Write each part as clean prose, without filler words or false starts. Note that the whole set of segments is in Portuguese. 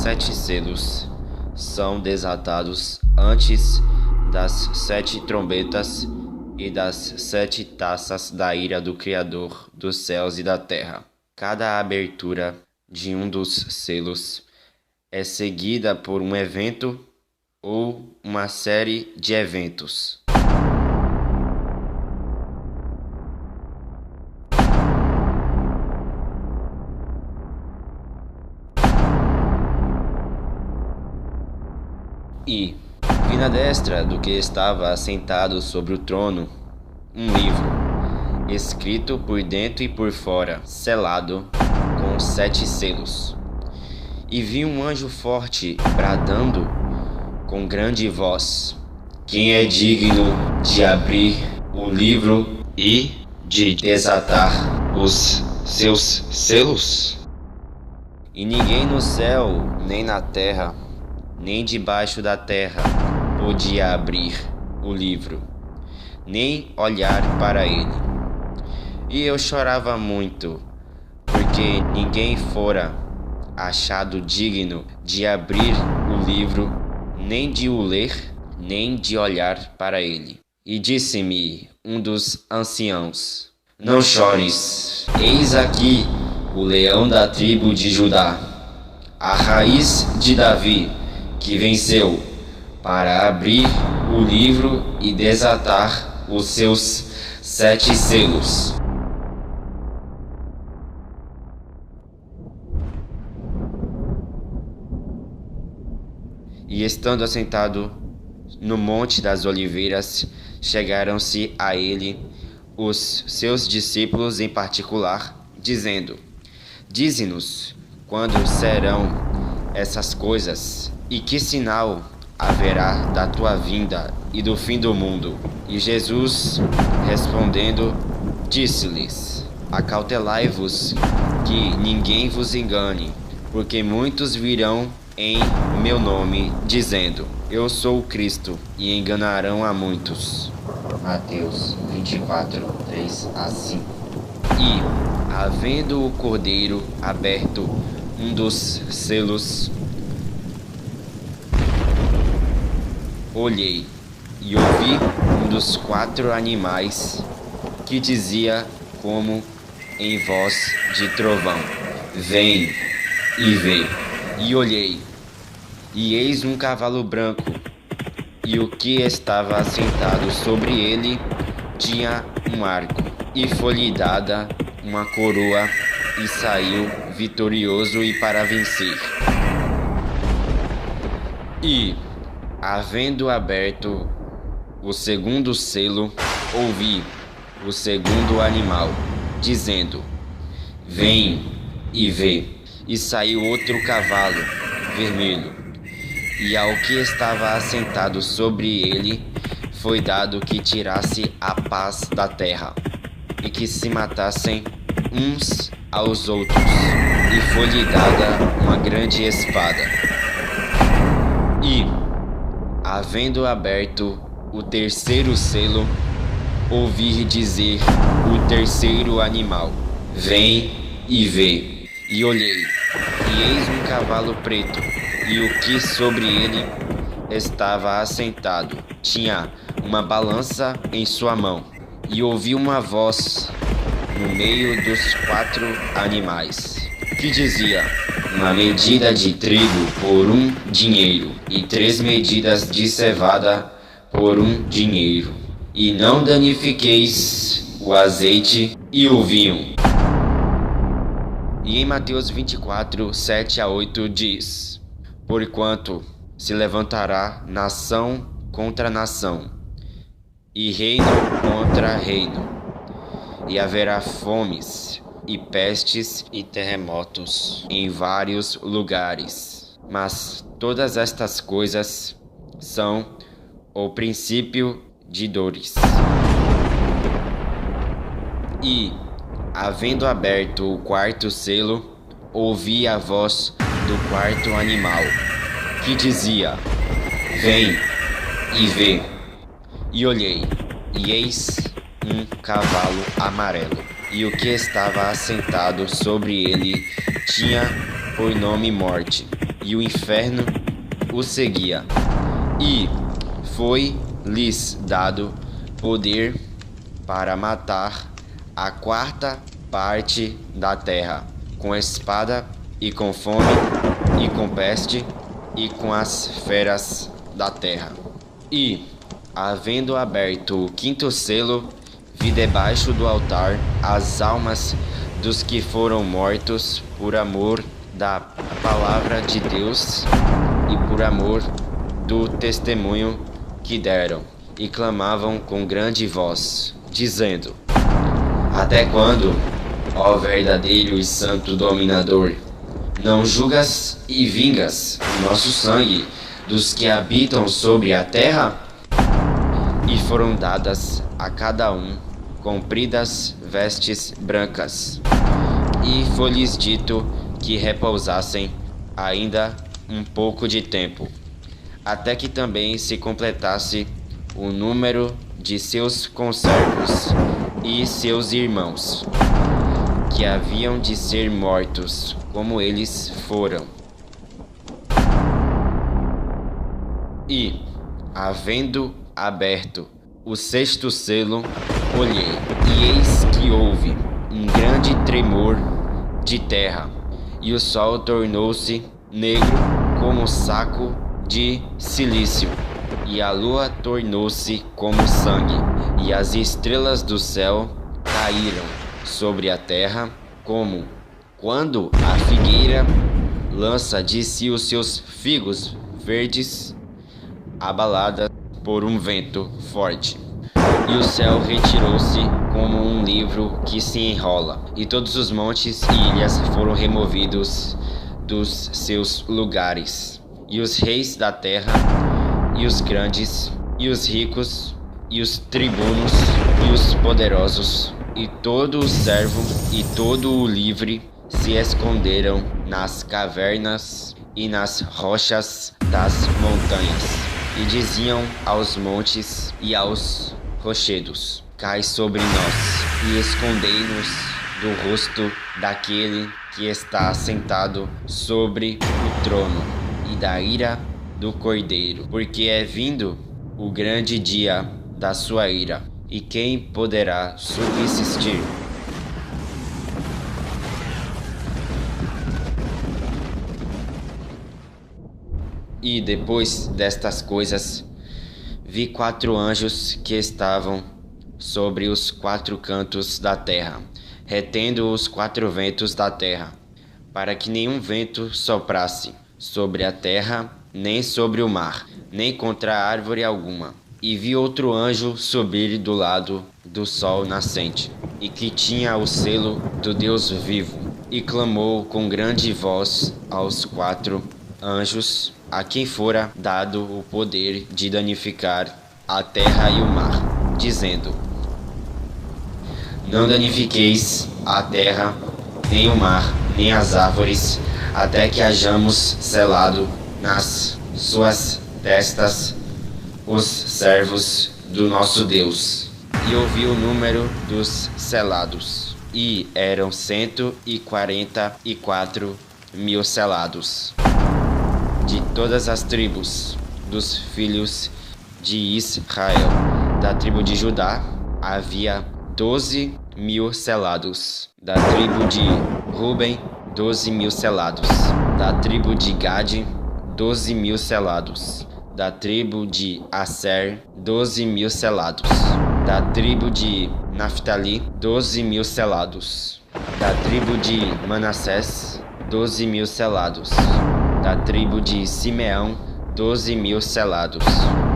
7 selos são desatados antes das 7 trombetas e das 7 taças da ira do Criador dos céus e da terra. Cada abertura de um dos selos é seguida por um evento ou uma série de eventos. E vi na destra do que estava assentado sobre o trono um livro, escrito por dentro e por fora, selado com 7 selos. E vi um anjo forte bradando com grande voz: quem é digno de abrir o livro e de desatar os seus selos? E ninguém no céu, nem na terra, nem debaixo da terra podia abrir o livro, nem olhar para ele. E eu chorava muito, porque ninguém fora achado digno de abrir o livro, nem de o ler, nem de olhar para ele. E disse-me um dos anciãos: não chores, eis aqui o leão da tribo de Judá, a raiz de Davi, que venceu para abrir o livro e desatar os seus 7 selos. E estando assentado no Monte das Oliveiras, chegaram-se a ele os seus discípulos em particular, dizendo: dize-nos quando serão essas coisas, e que sinal haverá da tua vinda e do fim do mundo? E Jesus, respondendo, disse-lhes: acautelai-vos que ninguém vos engane, porque muitos virão em meu nome, dizendo: eu sou o Cristo, e enganarão a muitos. Mateus 24, 3 a 5. E, havendo o cordeiro aberto um dos selos, olhei e ouvi um dos 4 animais que dizia como em voz de trovão: vem e vê. E olhei, e eis um cavalo branco, e o que estava assentado sobre ele tinha um arco, e foi-lhe dada uma coroa, e saiu vitorioso e para vencer. E, havendo aberto o segundo selo, ouvi o segundo animal, dizendo: vem e vê. E saiu outro cavalo, vermelho, e ao que estava assentado sobre ele foi dado que tirasse a paz da terra, e que se matassem uns aos outros, e foi-lhe dada uma grande espada. E, havendo aberto o terceiro selo, ouvi dizer o terceiro animal: vem e vê. E olhei, e eis um cavalo preto, e o que sobre ele estava assentado tinha uma balança em sua mão. E ouvi uma voz no meio dos 4 animais, que dizia: uma medida de trigo por 1 dinheiro, e 3 medidas de cevada por 1 dinheiro. E não danifiqueis o azeite e o vinho. E em Mateus 24, 7 a 8 diz: porquanto se levantará nação contra nação, e reino contra reino, e haverá fomes, e pestes, e terremotos em vários lugares. Mas todas estas coisas são o princípio de dores. E, havendo aberto o 4º selo, ouvi a voz do 4º animal, que dizia: vem e vê. E olhei, e eis um cavalo amarelo, e o que estava assentado sobre ele tinha por nome Morte, e o inferno o seguia. E foi-lhes dado poder para matar a quarta parte da terra, com espada e com fome e com peste e com as feras da terra. E, havendo aberto o quinto selo, vi debaixo do altar as almas dos que foram mortos por amor da palavra de Deus e por amor do testemunho que deram, e clamavam com grande voz, dizendo: Até quando, ó verdadeiro e santo dominador, não julgas e vingas o nosso sangue dos que habitam sobre a terra? E foram dadas a cada um compridas vestes brancas, e foi-lhes dito que repousassem ainda um pouco de tempo, até que também se completasse o número de seus conservos e seus irmãos, que haviam de ser mortos como eles foram. E, havendo aberto o sexto selo, olhei, e eis que houve um grande tremor de terra, e o sol tornou-se negro como saco de cilício, e a lua tornou-se como sangue, e as estrelas do céu caíram sobre a terra, como quando a figueira lança de si os seus figos verdes, abalada por um vento forte. E o céu retirou-se como um livro que se enrola, e todos os montes e ilhas foram removidos dos seus lugares, e os reis da terra, e os grandes, e os ricos, e os tribunos, e os poderosos, e todo o servo, e todo o livre, se esconderam nas cavernas e nas rochas das montanhas, e diziam aos montes e aos rochedos: Cai sobre nós, e escondei-nos do rosto daquele que está sentado sobre o trono, e da ira do Cordeiro, porque é vindo o grande dia da sua ira, e quem poderá subsistir? E depois destas coisas, vi 4 anjos que estavam sobre os 4 cantos da terra, retendo os 4 ventos da terra, para que nenhum vento soprasse sobre a terra, nem sobre o mar, nem contra árvore alguma. E vi outro anjo subir do lado do sol nascente, e que tinha o selo do Deus vivo, e clamou com grande voz aos 4 anjos, a quem fora dado o poder de danificar a terra e o mar, dizendo: Não danifiqueis a terra, nem o mar, nem as árvores, até que hajamos selado nas suas testas os servos do nosso Deus. E ouvi o número dos selados, e eram 144.000 selados. De todas as tribos dos filhos de Israel, da tribo de Judá, havia 12.000 selados. Da tribo de Ruben, 12.000 selados. Da tribo de Gade, 12.000 selados. Da tribo de Aser, 12.000 selados. Da tribo de Naftali, 12.000 selados. Da tribo de Manassés, 12.000 selados. Da tribo de Simeão, 12.000 selados.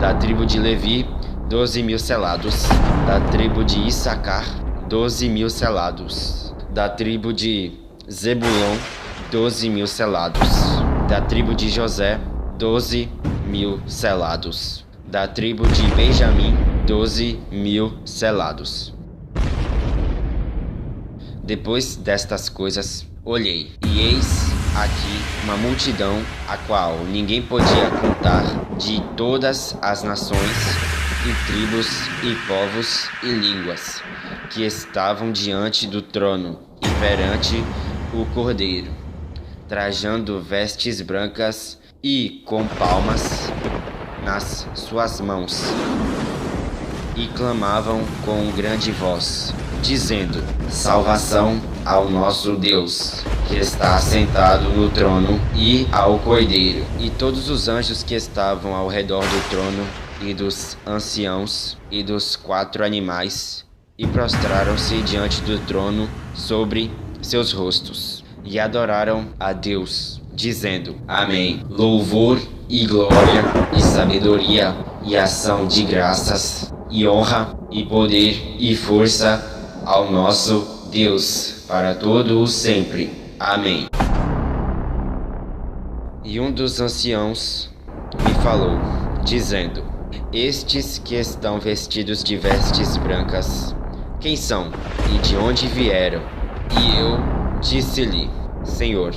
Da tribo de Levi, 12.000 selados. Da tribo de Issacar, 12.000 selados. Da tribo de Zebulon, 12.000 selados. Da tribo de José, 12.000 selados. Da tribo de Benjamim, 12.000 selados. Depois destas coisas, olhei, e eis aqui uma multidão, a qual ninguém podia contar, de todas as nações, e tribos, e povos, e línguas, que estavam diante do trono e perante o Cordeiro. trajando vestes brancas e com palmas nas suas mãos, e clamavam com grande voz, dizendo: Salvação ao nosso Deus, que está assentado no trono, e ao Cordeiro. E todos os anjos que estavam ao redor do trono, e dos anciãos, e dos 4 animais, e prostraram-se diante do trono sobre seus rostos, e adoraram a Deus, dizendo: Amém. Louvor e glória e sabedoria e ação de graças e honra e poder e força ao nosso Deus para todo o sempre. Amém. E um dos anciãos me falou, dizendo: Estes que estão vestidos de vestes brancas, quem são e de onde vieram? E eu disse-lhe: Senhor,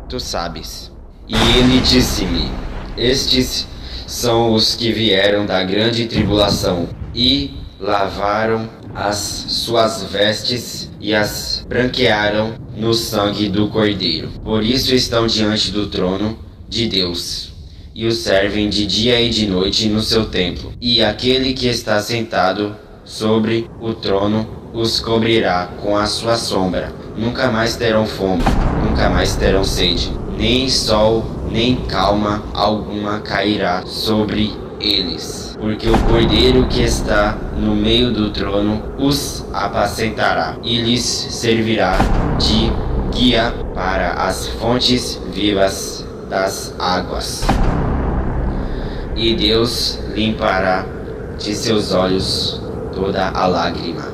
tu sabes. E ele disse-me: Estes são os que vieram da grande tribulação e lavaram as suas vestes e as branquearam no sangue do Cordeiro. Por isso estão diante do trono de Deus e o servem de dia e de noite no seu templo. E aquele que está sentado sobre o trono os cobrirá com a sua sombra. Nunca mais terão fome, nunca mais terão sede, nem sol, nem calma alguma cairá sobre eles, porque o Cordeiro que está no meio do trono os apacentará e lhes servirá de guia para as fontes vivas das águas. E Deus limpará de seus olhos toda a lágrima.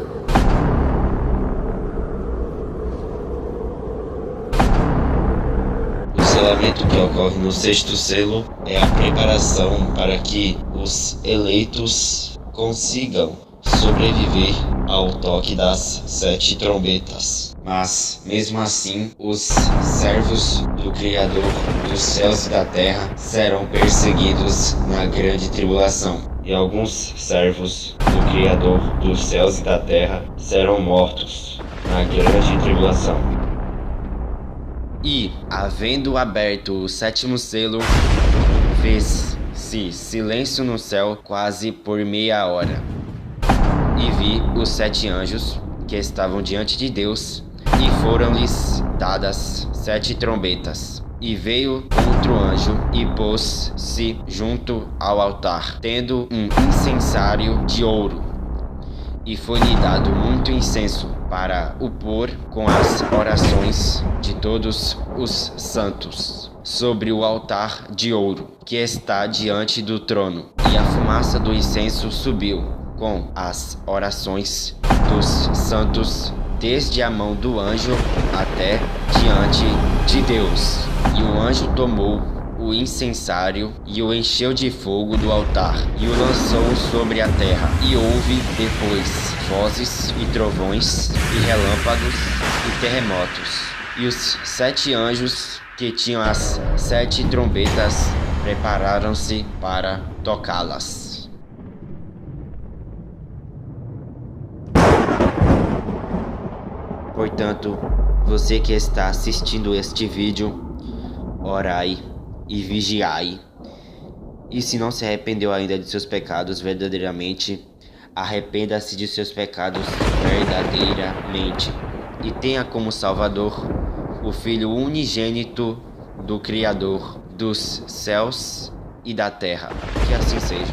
O selamento que ocorre no 6º selo é a preparação para que os eleitos consigam sobreviver ao toque das 7 trombetas. Mas, mesmo assim, os servos do Criador dos céus e da terra serão perseguidos na grande tribulação. E alguns servos do Criador dos céus e da terra serão mortos na grande tribulação. E, havendo aberto o 7º selo, fez-se silêncio no céu quase por meia hora. E vi os 7 anjos que estavam diante de Deus, e foram-lhes dadas 7 trombetas. E veio outro anjo e pôs-se junto ao altar, tendo um incensário de ouro. E foi-lhe dado muito incenso para o pôr com as orações de todos os santos sobre o altar de ouro que está diante do trono. E a fumaça do incenso subiu com as orações dos santos desde a mão do anjo até diante de Deus. E o anjo tomou o incensário e o encheu de fogo do altar e o lançou sobre a terra. E houve depois vozes e trovões e relâmpagos e terremotos. E os 7 anjos que tinham as 7 trombetas prepararam-se para tocá-las. Portanto, você que está assistindo este vídeo, orai e vigiai. E se não se arrependeu ainda de seus pecados verdadeiramente, arrependa-se de seus pecados verdadeiramente. E tenha como Salvador o Filho unigênito do Criador dos céus e da terra. Que assim seja.